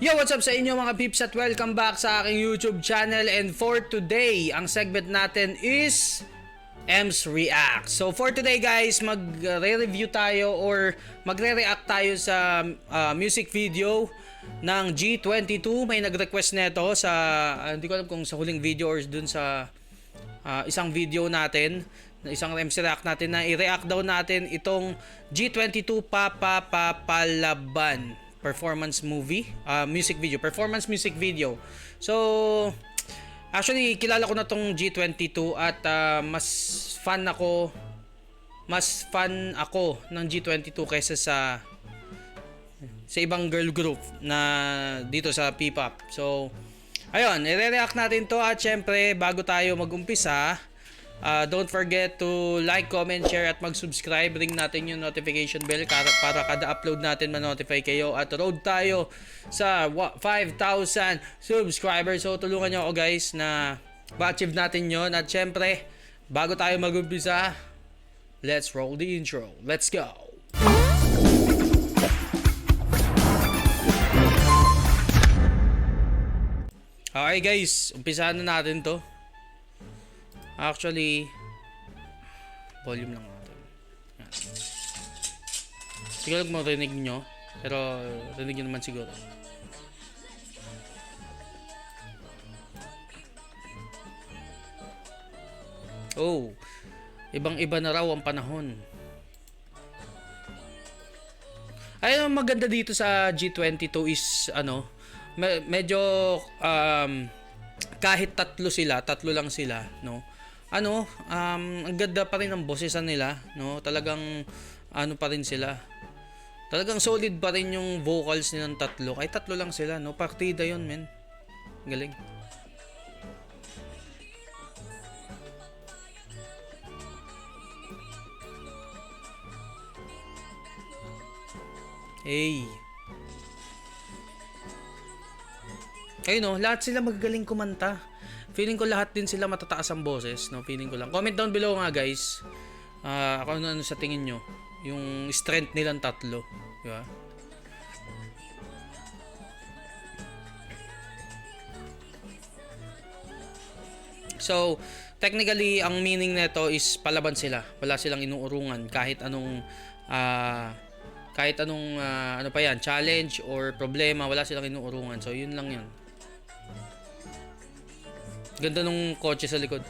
Yo, what's up sa inyo mga peeps at welcome back sa aking YouTube channel. And for today, ang segment natin is Ems React. So for today guys, magre-review tayo or magre-react tayo sa music video ng G22. May nag-request nito sa, hindi ko alam kung sa huling video or dun sa isang video natin, na isang Ems React natin na i-react daw natin itong G22 Papalaban performance music video. So actually kilala ko na tong G22 at mas fan ako ng G22 kaysa sa ibang girl group na dito sa P-pop. So ayun, i-react natin to at syempre bago tayo mag-umpisa, don't forget to like, comment, share at mag-subscribe. Ring natin yung notification bell para kada upload natin ma-notify kayo. At road tayo sa 5,000 subscribers. So tulungan nyo ako guys na ma-achieve natin yon. At syempre, bago tayo mag-umpisa, let's roll the intro. Let's go! Okay guys, umpisahan na natin to. Actually, volume lang natin. Yan. Siguro kung marinig nyo, pero rinig nyo naman siguro. Oh, ibang-iba na raw ang panahon. Ay, ang maganda dito sa G22 is medyo kahit tatlo lang sila, no? Ang ganda pa rin ng boses nila, no? Talagang pa rin sila. Talagang solid pa rin yung vocals nilang tatlo. Kahit tatlo lang sila, no? Partida 'yon, men. Galing. Hey. Ayun, no? Lahat sila magagaling kumanta. Feeling ko lahat din sila matataas ang boses, no? Feeling ko lang. Comment down below nga guys. Kung ano sa tingin nyo, yung strength nilang tatlo, di ba? So, technically ang meaning nito is palaban sila. Wala silang inuurungan kahit anong ano pa yan, challenge or problema, wala silang inuurungan. So, yun lang yun. Ganda nung kotse sa likod.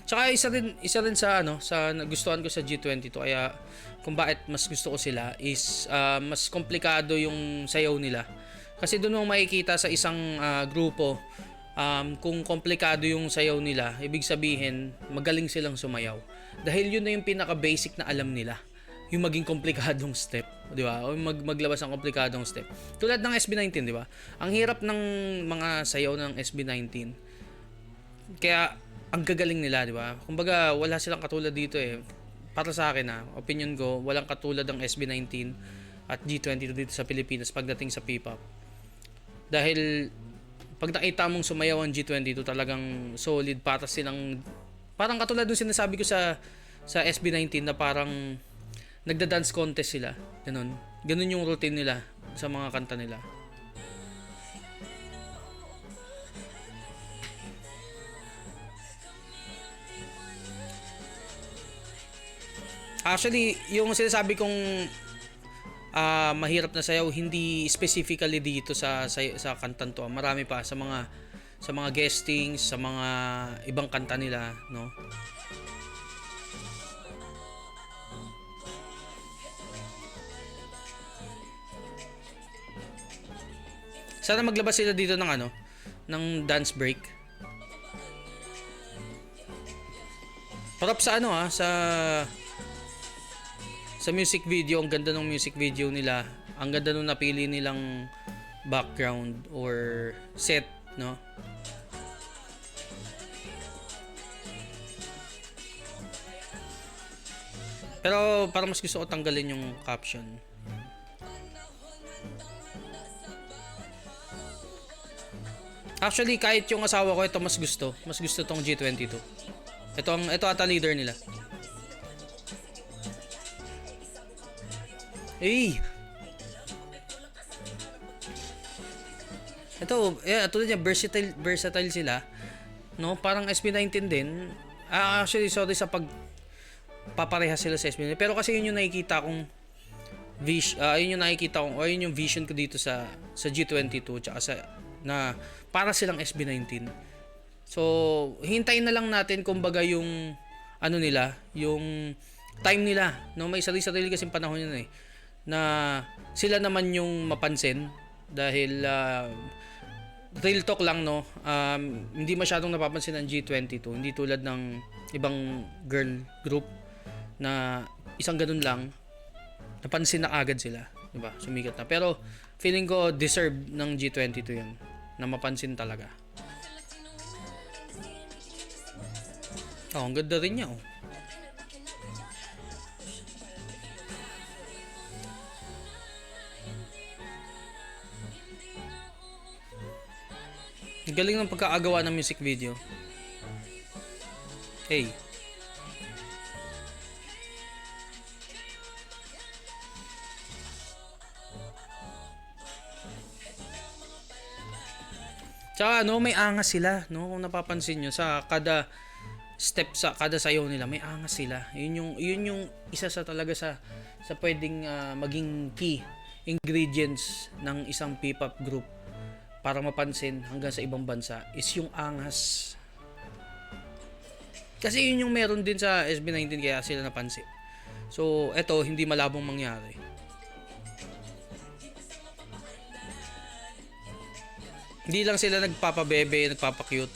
Tsaka isa rin sa sa nagustuhan ko sa G22 kaya kung bakit mas gusto ko sila is mas komplikado yung sayaw nila. Kasi doon mo makikita sa isang grupo kung komplikado yung sayaw nila, ibig sabihin magaling silang sumayaw. Dahil yun na yung pinaka-basic na alam nila. Yung maging komplikadong step, di ba? O maglabas ng komplikadong step. Tulad ng SB19, di ba? Ang hirap ng mga sayaw ng SB19. Kaya ang gagaling nila, di ba? Kumbaga, wala silang katulad dito eh. Para sa akin opinion ko, walang katulad ng SB19 at G22 dito sa Pilipinas pagdating sa P-pop. Dahil pag nakita mong sumayaw ang G22, talagang solid, para silang parang katulad nung sinasabi ko sa SB19 na parang nagda-dance contest sila. Ganun yung routine nila sa mga kanta nila. Actually, yung sinasabi kong mahirap na sayaw, hindi specifically dito sa kantan to. Marami pa sa mga guestings, sa mga ibang kanta nila, no? Sana maglabas sila dito ng dance break. Parap sa sa music video, ang ganda ng music video nila. Ang ganda nung napili nilang background or set, no? Pero parang mas gusto ko tanggalin yung caption. Actually, kahit yung asawa ko, ito mas gusto. Mas gusto tong G22. Ito ata leader nila. Eh, ito, tulad niya, versatile sila. No, parang SB19 din. Actually, sorry sa papareha sila sa SB19. Pero kasi yun yung nakikita kong yun yung vision ko dito sa G22 tsaka sa na para silang SB19. So, hintayin na lang natin kumbaga yung ano nila, yung time nila, no? May sarili kasi panahon yun na sila naman yung mapansin dahil real talk lang, no, hindi masyadong napapansin ng G22, hindi tulad ng ibang girl group na isang ganun lang napansin na agad sila, diba? Sumikat na. Pero feeling ko deserve ng G22 yun na mapansin talaga. Ang ganda rin niya, Galing ng pagkakagawa ng music video. Hey. Tsaka may angas sila, no? Kung napapansin nyo sa kada step, sa kada sayaw nila, may angas sila. Yun yung isa sa talaga sa pwedeng maging key ingredients ng isang P-pop group para mapansin hanggang sa ibang bansa is yung angas. Kasi yun yung meron din sa SB19 kaya sila napansin. So, eto hindi malabong mangyari. Hindi lang sila nagpapabebe, nagpapakyut.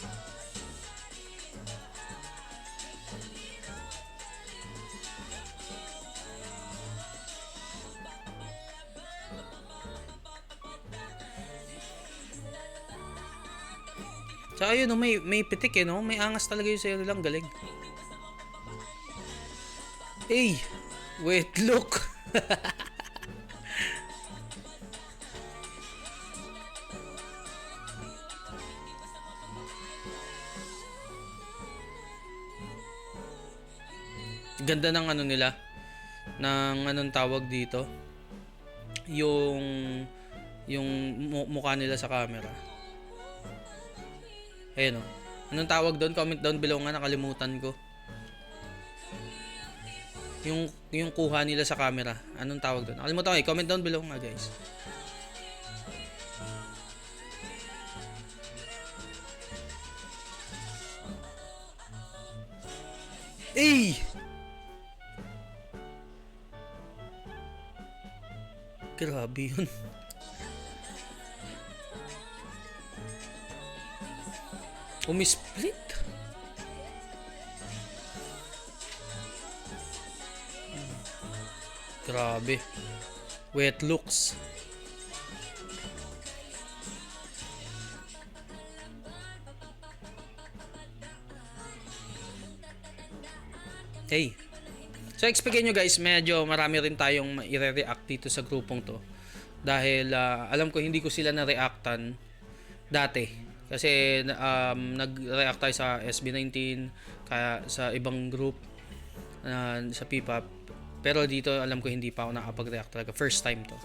Tsaka yun, may pitik no? May angas talaga yung sayo nilang, galing. Hey! Wait, look! Ganda ng ano nila, ng anong tawag dito, yung mukha nila sa camera. Ayun anong tawag doon? Comment down below nga, nakalimutan ko. Yung kuha nila sa camera, anong tawag doon? Nakalimutan ko, comment down below nga, guys. Eh! Grabe yun. Umisplit. Grabe. Wet looks. Hey. So expectin nyo guys, medyo marami rin tayong i-react dito sa grupong to. Dahil alam ko hindi ko sila na-reactan dati. Kasi nag-react tayo sa SB19, kaya sa ibang group sa P-pop. Pero dito alam ko hindi pa ako nakapag-react talaga. First time to.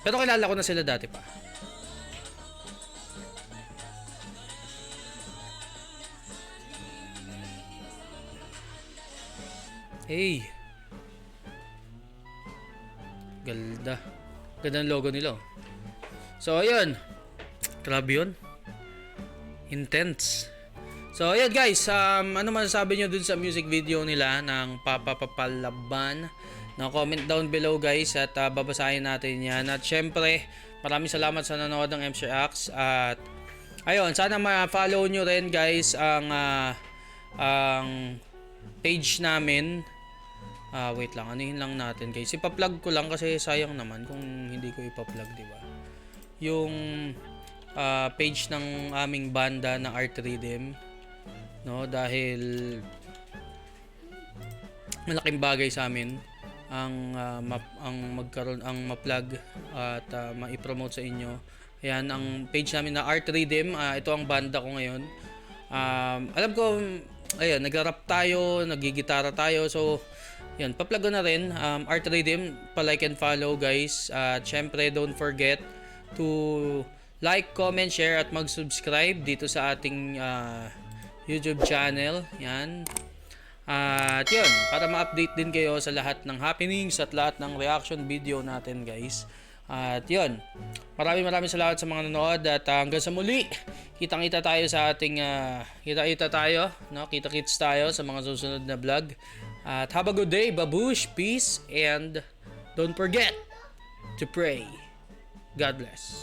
Pero kilala ko na sila dati pa. Hey. Ganda. Ganda ng logo nila. So, ayun. Grabe yun. Intense. So, ayun guys. Ano masasabi nyo dun sa music video nila ng Papapapalaban? Comment down below guys at babasahin natin yan. At syempre, maraming salamat sa nanood ng MC Axe. At ayun, sana ma-follow nyo rin guys ang page namin. Wait lang, anuhin lang natin guys. Ipa-plug ko lang kasi sayang naman kung hindi ko ipa-plug, di ba? Yung page ng aming banda na Art Rhythm, no? Dahil malaking bagay sa amin ang magkaroon, ang ma-plug at ma-promote sa inyo. Ayan, ang page namin na Art Rhythm. Ito ang banda ko ngayon. Alam ko, ayun, nag-rap tayo, nagigitara tayo. So, Yan, pa-plug ko na rin, Art Rhythm, pa-like and follow guys. At syempre, don't forget to like, comment, share at mag-subscribe dito sa ating YouTube channel. Yan. At yun, para ma-update din kayo sa lahat ng happenings at lahat ng reaction video natin guys. At yun, maraming salamat sa mga nanood at hanggang sa muli, kitang-kita tayo sa ating kita-kita tayo, no? Kita-kits tayo sa mga susunod na vlog. At have a good day, babush, peace, and don't forget to pray. God bless.